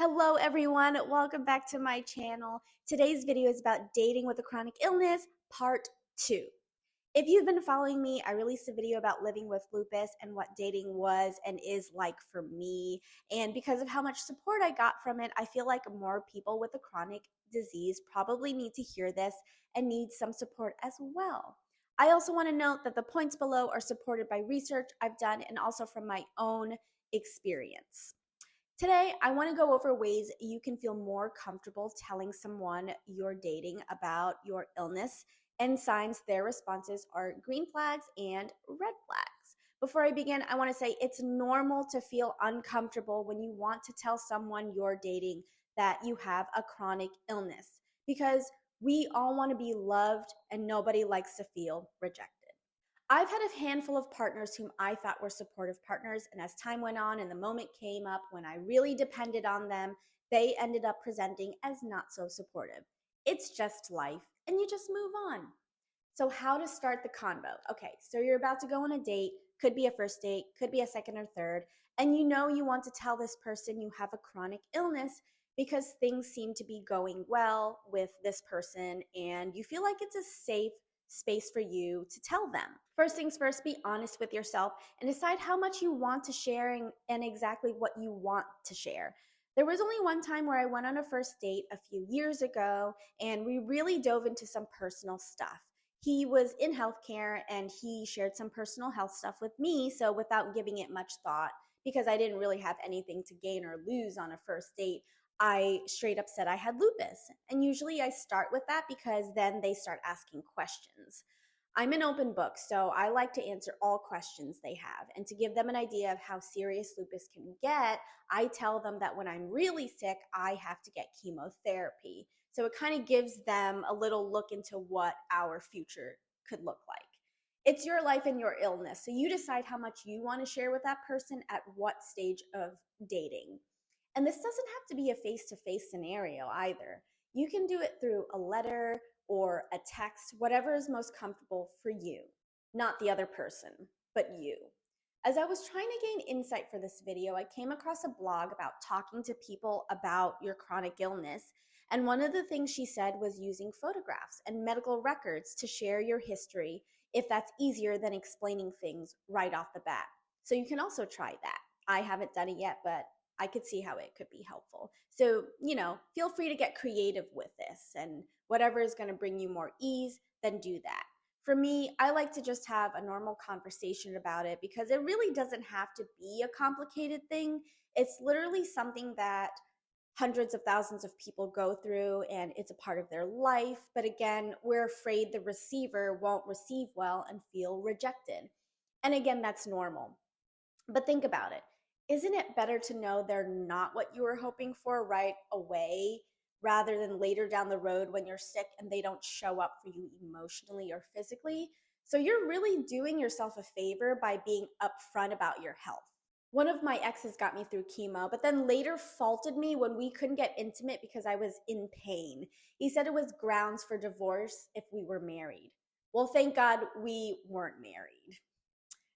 Hello everyone, welcome back to my channel. Today's video is about dating with a chronic illness, part 2. If you've been following me, I released a video about living with lupus and what dating was and is like for me. And because of how much support I got from it, I feel like more people with a chronic disease probably need to hear this and need some support as well. I also want to note that the points below are supported by research I've done and also from my own experience. Today, I want to go over ways you can feel more comfortable telling someone you're dating about your illness and signs their responses are green flags and red flags. Before I begin, I want to say it's normal to feel uncomfortable when you want to tell someone you're dating that you have a chronic illness because we all want to be loved and nobody likes to feel rejected. I've had a handful of partners whom I thought were supportive partners, and as time went on and the moment came up when I really depended on them, they ended up presenting as not so supportive. It's just life, and you just move on. So how to start the convo? Okay, so you're about to go on a date, could be a first date, could be a second or third, and you know you want to tell this person you have a chronic illness because things seem to be going well with this person, and you feel like it's a safe space for you to tell them. First things first, be honest with yourself and decide how much you want to share and exactly what you want to share. There was only one time where I went on a first date a few years ago and we really dove into some personal stuff. He was in healthcare and he shared some personal health stuff with me, so without giving it much thought, because I didn't really have anything to gain or lose on a first date, I straight up said I had lupus. And usually I start with that because then they start asking questions. I'm an open book, so I like to answer all questions they have. And to give them an idea of how serious lupus can get, I tell them that when I'm really sick, I have to get chemotherapy. So it kind of gives them a little look into what our future could look like. It's your life and your illness, so you decide how much you want to share with that person at what stage of dating. And this doesn't have to be a face-to-face scenario either. You can do it through a letter or a text, whatever is most comfortable for you, not the other person, but you. As I was trying to gain insight for this video, I came across a blog about talking to people about your chronic illness. And one of the things she said was using photographs and medical records to share your history if that's easier than explaining things right off the bat. So you can also try that. I haven't done it yet, but I could see how it could be helpful. So, feel free to get creative with this, and whatever is going to bring you more ease, then do that. For me, I like to just have a normal conversation about it because it really doesn't have to be a complicated thing. It's literally something that hundreds of thousands of people go through and it's a part of their life. But again, we're afraid the receiver won't receive well and feel rejected. And again, that's normal. But think about it. Isn't it better to know they're not what you were hoping for right away rather than later down the road when you're sick and they don't show up for you emotionally or physically? So you're really doing yourself a favor by being upfront about your health. One of my exes got me through chemo, but then later faulted me when we couldn't get intimate because I was in pain. He said it was grounds for divorce if we were married. Well, thank God we weren't married.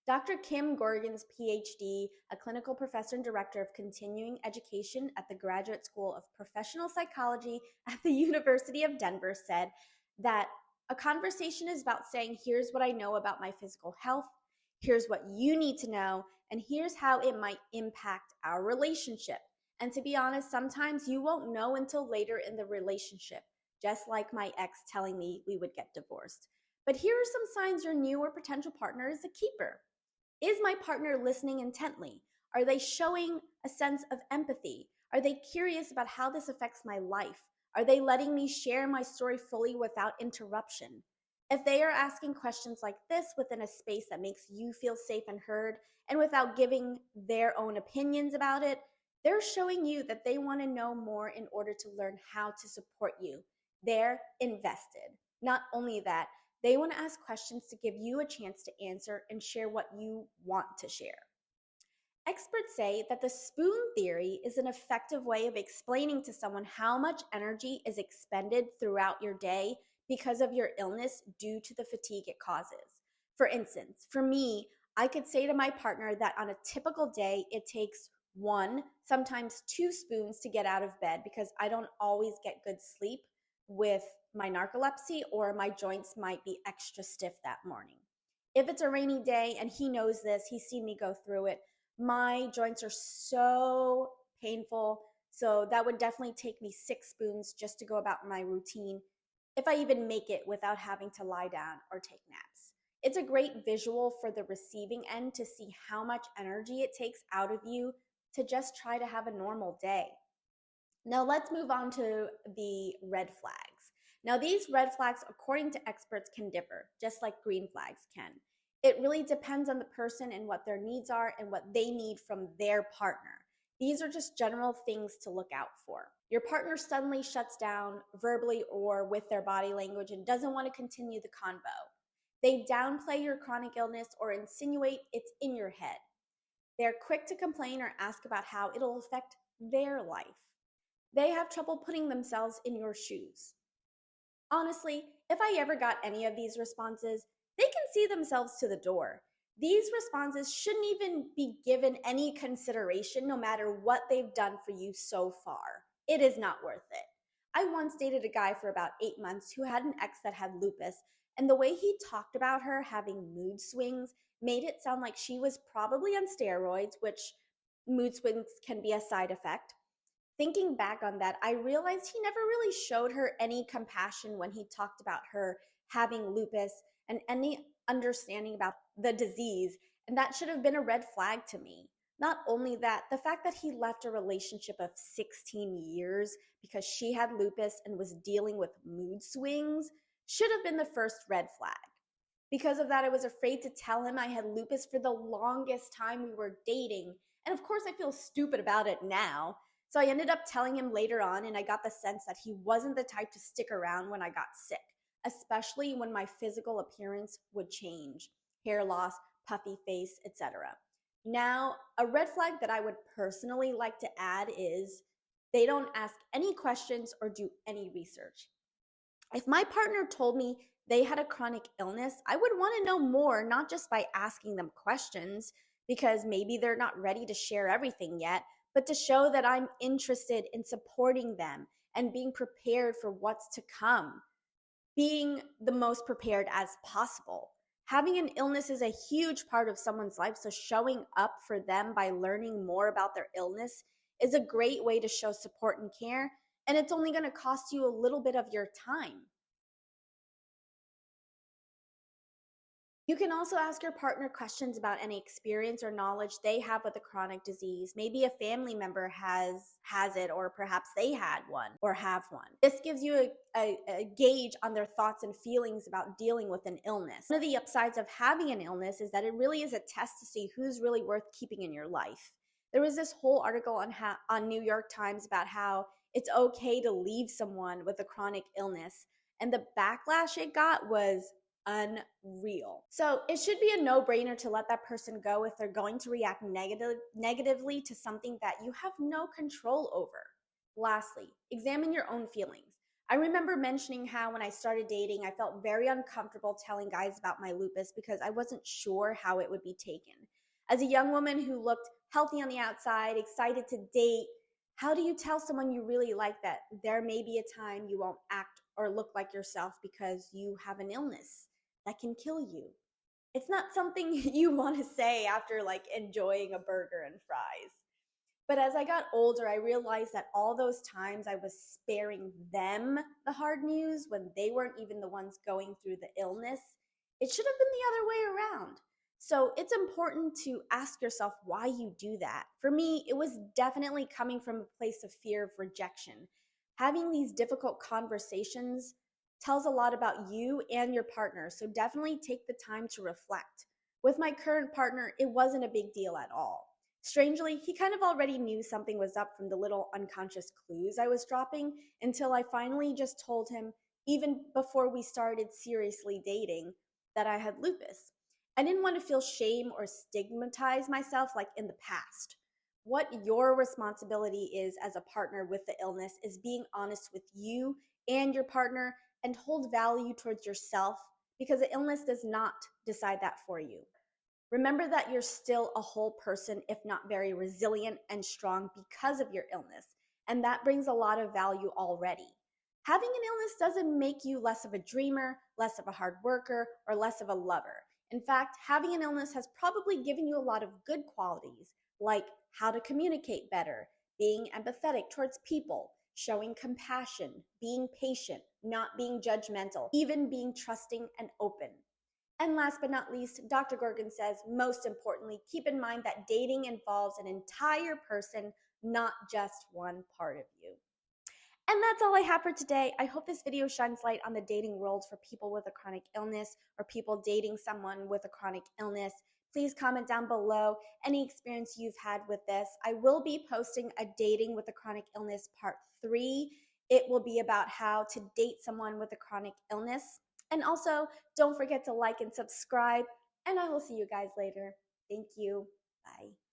Dr. Kim Gorgan's PhD, a clinical professor and director of continuing education at the Graduate School of Professional Psychology at the University of Denver, said that a conversation is about saying, here's what I know about my physical health, here's what you need to know, and here's how it might impact our relationship. And to be honest, sometimes you won't know until later in the relationship, just like my ex telling me we would get divorced. But here are some signs your new or potential partner is a keeper. Is my partner listening intently? Are they showing a sense of empathy? Are they curious about how this affects my life? Are they letting me share my story fully without interruption? If they are asking questions like this within a space that makes you feel safe and heard, and without giving their own opinions about it, they're showing you that they want to know more in order to learn how to support you. They're invested. Not only that, they want to ask questions to give you a chance to answer and share what you want to share. Experts say that the spoon theory is an effective way of explaining to someone how much energy is expended throughout your day because of your illness due to the fatigue it causes. For instance, for me, I could say to my partner that on a typical day, it takes 1, sometimes 2 spoons to get out of bed because I don't always get good sleep with my narcolepsy, or my joints might be extra stiff that morning. If it's a rainy day and he knows this, he's seen me go through it, my joints are so painful. So that would definitely take me 6 spoons just to go about my routine, if I even make it without having to lie down or take naps. It's a great visual for the receiving end to see how much energy it takes out of you to just try to have a normal day. Now let's move on to the red flags. Now these red flags, according to experts, can differ, just like green flags can. It really depends on the person and what their needs are and what they need from their partner. These are just general things to look out for. Your partner suddenly shuts down verbally or with their body language and doesn't want to continue the convo. They downplay your chronic illness or insinuate it's in your head. They're quick to complain or ask about how it'll affect their life. They have trouble putting themselves in your shoes. Honestly, if I ever got any of these responses, they can see themselves to the door. These responses shouldn't even be given any consideration, no matter what they've done for you so far. It is not worth it. I once dated a guy for about 8 months who had an ex that had lupus, and the way he talked about her having mood swings made it sound like she was probably on steroids, which mood swings can be a side effect. Thinking back on that, I realized he never really showed her any compassion when he talked about her having lupus and any understanding about the disease, and that should have been a red flag to me. Not only that, the fact that he left a relationship of 16 years because she had lupus and was dealing with mood swings should have been the first red flag. Because of that, I was afraid to tell him I had lupus for the longest time we were dating, and of course I feel stupid about it now. So I ended up telling him later on, and I got the sense that he wasn't the type to stick around when I got sick, especially when my physical appearance would change, hair loss, puffy face, etc. Now, a red flag that I would personally like to add is they don't ask any questions or do any research. If my partner told me they had a chronic illness, I would want to know more, not just by asking them questions, because maybe they're not ready to share everything yet, but to show that I'm interested in supporting them and being prepared for what's to come, being the most prepared as possible. Having an illness is a huge part of someone's life, so showing up for them by learning more about their illness is a great way to show support and care, and it's only going to cost you a little bit of your time. You can also ask your partner questions about any experience or knowledge they have with a chronic disease. Maybe a family member has it, or perhaps they had one or have one. This gives you a gauge on their thoughts and feelings about dealing with an illness. One of the upsides of having an illness is that it really is a test to see who's really worth keeping in your life. There was this whole article on New York Times about how it's okay to leave someone with a chronic illness, and the backlash it got was unreal. So it should be a no-brainer to let that person go if they're going to react negatively to something that you have no control over. Lastly, examine your own feelings. I remember mentioning how when I started dating, I felt very uncomfortable telling guys about my lupus because I wasn't sure how it would be taken. As a young woman who looked healthy on the outside, excited to date, how do you tell someone you really like that there may be a time you won't act or look like yourself because you have an illness that can kill you? It's not something you want to say after enjoying a burger and fries. But as I got older, I realized that all those times I was sparing them the hard news when they weren't even the ones going through the illness, it should have been the other way around. So it's important to ask yourself why you do that. For me, it was definitely coming from a place of fear of rejection. Having these difficult conversations tells a lot about you and your partner, so definitely take the time to reflect. With my current partner, it wasn't a big deal at all. Strangely, he kind of already knew something was up from the little unconscious clues I was dropping until I finally just told him, even before we started seriously dating, that I had lupus. I didn't want to feel shame or stigmatize myself like in the past. What your responsibility is as a partner with the illness is being honest with you and your partner, and hold value towards yourself, because the illness does not decide that for you. Remember that you're still a whole person, if not very resilient and strong because of your illness, and that brings a lot of value already. Having an illness doesn't make you less of a dreamer, less of a hard worker, or less of a lover. In fact, having an illness has probably given you a lot of good qualities, like how to communicate better, being empathetic towards people, showing compassion, being patient, not being judgmental, even being trusting and open. And last but not least, Dr. Gorgon says, most importantly, keep in mind that dating involves an entire person, not just one part of you. And that's all I have for today. I hope this video shines light on the dating world for people with a chronic illness or people dating someone with a chronic illness. Please comment down below any experience you've had with this. I will be posting a dating with a chronic illness part 3. It will be about how to date someone with a chronic illness. And also, don't forget to like and subscribe, and I will see you guys later. Thank you. Bye.